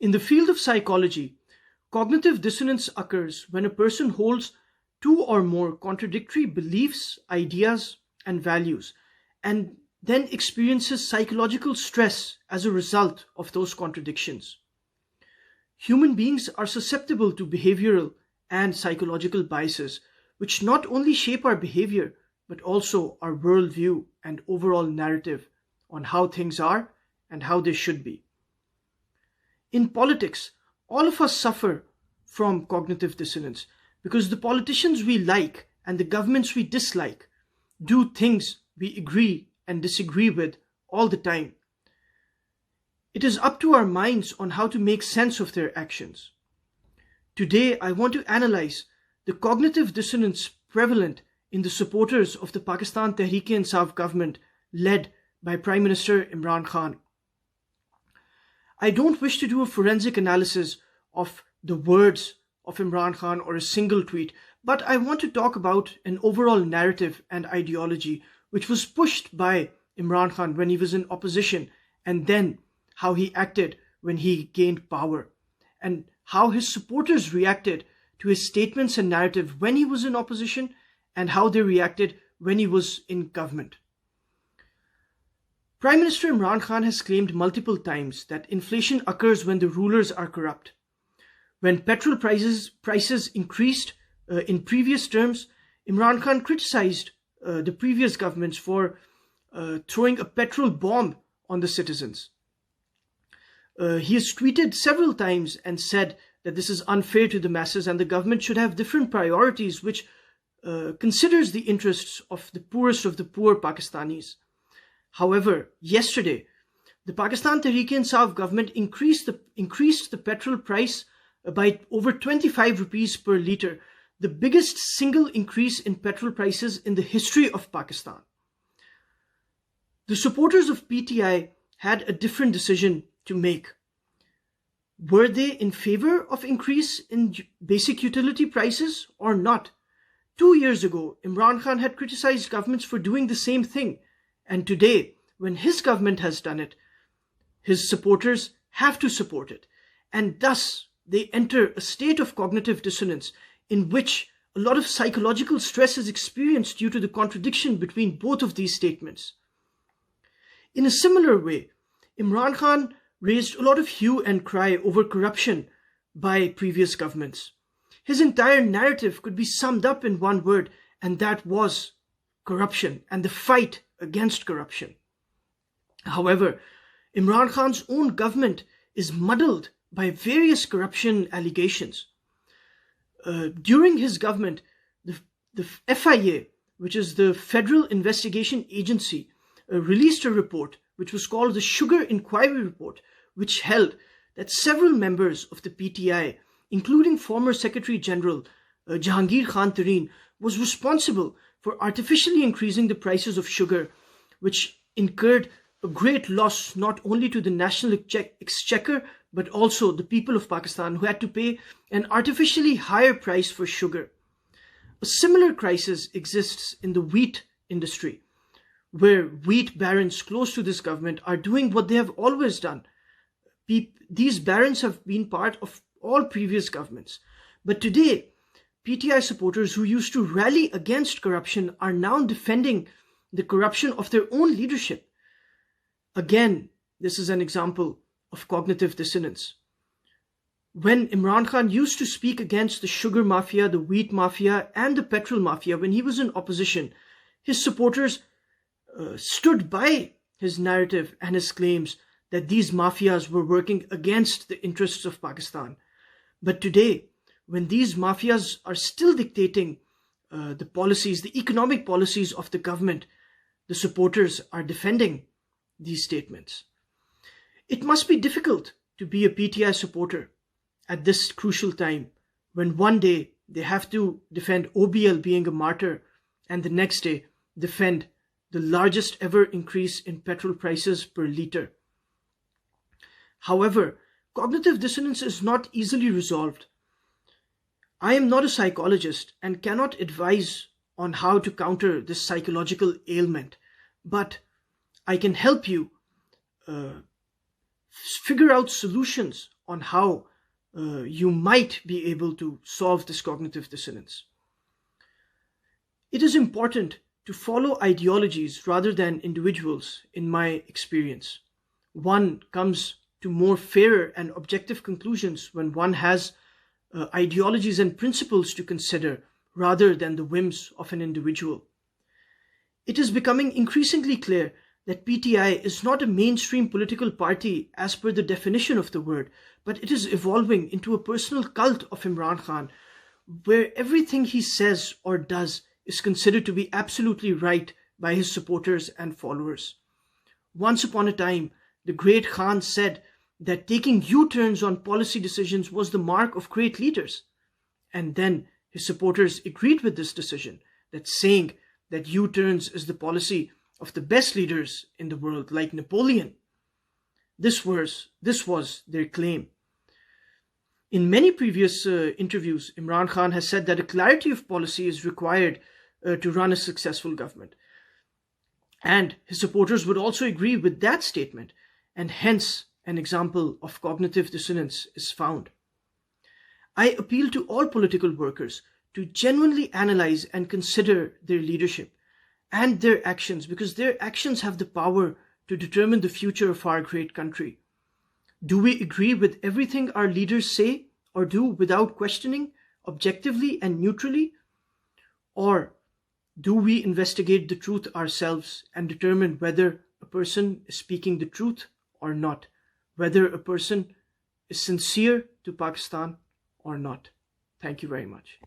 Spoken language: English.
In the field of psychology, cognitive dissonance occurs when a person holds two or more contradictory beliefs, ideas, and values, and then experiences psychological stress as a result of those contradictions. Human beings are susceptible to behavioral and psychological biases, which not only shape our behavior, but also our worldview and overall narrative on how things are and how they should be. In politics, all of us suffer from cognitive dissonance because the politicians we like and the governments we dislike do things we agree and disagree with all the time. It is up to our minds on how to make sense of their actions. Today, I want to analyze the cognitive dissonance prevalent in the supporters of the Pakistan Tehreek-e-Insaf government led by Prime Minister Imran Khan. I don't wish to do a forensic analysis of the words of Imran Khan or a single tweet, but I want to talk about an overall narrative and ideology which was pushed by Imran Khan when he was in opposition, and then how he acted when he gained power, and how his supporters reacted to his statements and narrative when he was in opposition, and how they reacted when he was in government. Prime Minister Imran Khan has claimed multiple times that inflation occurs when the rulers are corrupt. When petrol prices increased in previous terms, Imran Khan criticized the previous governments for throwing a petrol bomb on the citizens. He has tweeted several times and said that this is unfair to the masses and the government should have different priorities which considers the interests of the poorest of the poor Pakistanis. However, yesterday, the Pakistan Tehreek-e-Insaf government increased the petrol price by over 25 rupees per litre, the biggest single increase in petrol prices in the history of Pakistan. The supporters of PTI had a different decision to make. Were they in favor of increase in basic utility prices or not? 2 years ago, Imran Khan had criticized governments for doing the same thing. And today, when his government has done it, his supporters have to support it. And thus, they enter a state of cognitive dissonance in which a lot of psychological stress is experienced due to the contradiction between both of these statements. In a similar way, Imran Khan raised a lot of hue and cry over corruption by previous governments. His entire narrative could be summed up in one word, and that was corruption and the fight against corruption. However, Imran Khan's own government is muddled by various corruption allegations. During his government, the FIA, which is the Federal Investigation Agency, released a report which was called the Sugar Inquiry Report, which held that several members of the PTI, including former Secretary General Jahangir Khan Tareen, was responsible for artificially increasing the prices of sugar, which incurred a great loss not only to the national exchequer, but also the people of Pakistan who had to pay an artificially higher price for sugar. A similar crisis exists in the wheat industry, where wheat barons close to this government are doing what they have always done. These barons have been part of all previous governments. But today, PTI supporters who used to rally against corruption are now defending the corruption of their own leadership. Again, this is an example of cognitive dissonance. When Imran Khan used to speak against the sugar mafia, the wheat mafia, and the petrol mafia when he was in opposition, his supporters stood by his narrative and his claims that these mafias were working against the interests of Pakistan. But today, when these mafias are still dictating the policies, the economic policies of the government, the supporters are defending these statements. It must be difficult to be a PTI supporter at this crucial time, when one day they have to defend OBL being a martyr and the next day defend the largest ever increase in petrol prices per litre. However, cognitive dissonance is not easily resolved. I am not a psychologist and cannot advise on how to counter this psychological ailment, but I can help you figure out solutions on how you might be able to solve this cognitive dissonance. It is important to follow ideologies rather than individuals, in my experience. One comes to more fairer and objective conclusions when one has ideologies and principles to consider rather than the whims of an individual. It is becoming increasingly clear that PTI is not a mainstream political party as per the definition of the word, but it is evolving into a personal cult of Imran Khan, where everything he says or does is considered to be absolutely right by his supporters and followers. Once upon a time, the great Khan said that taking U-turns on policy decisions was the mark of great leaders. And then his supporters agreed with this decision, that saying that U-turns is the policy of the best leaders in the world, like Napoleon. This was their claim. In many previous interviews, Imran Khan has said that a clarity of policy is required to run a successful government. And his supporters would also agree with that statement, and hence an example of cognitive dissonance is found. I appeal to all political workers to genuinely analyze and consider their leadership and their actions, because their actions have the power to determine the future of our great country. Do we agree with everything our leaders say or do without questioning, objectively and neutrally? Or do we investigate the truth ourselves and determine whether a person is speaking the truth or not, whether a person is sincere to Pakistan or not? Thank you very much.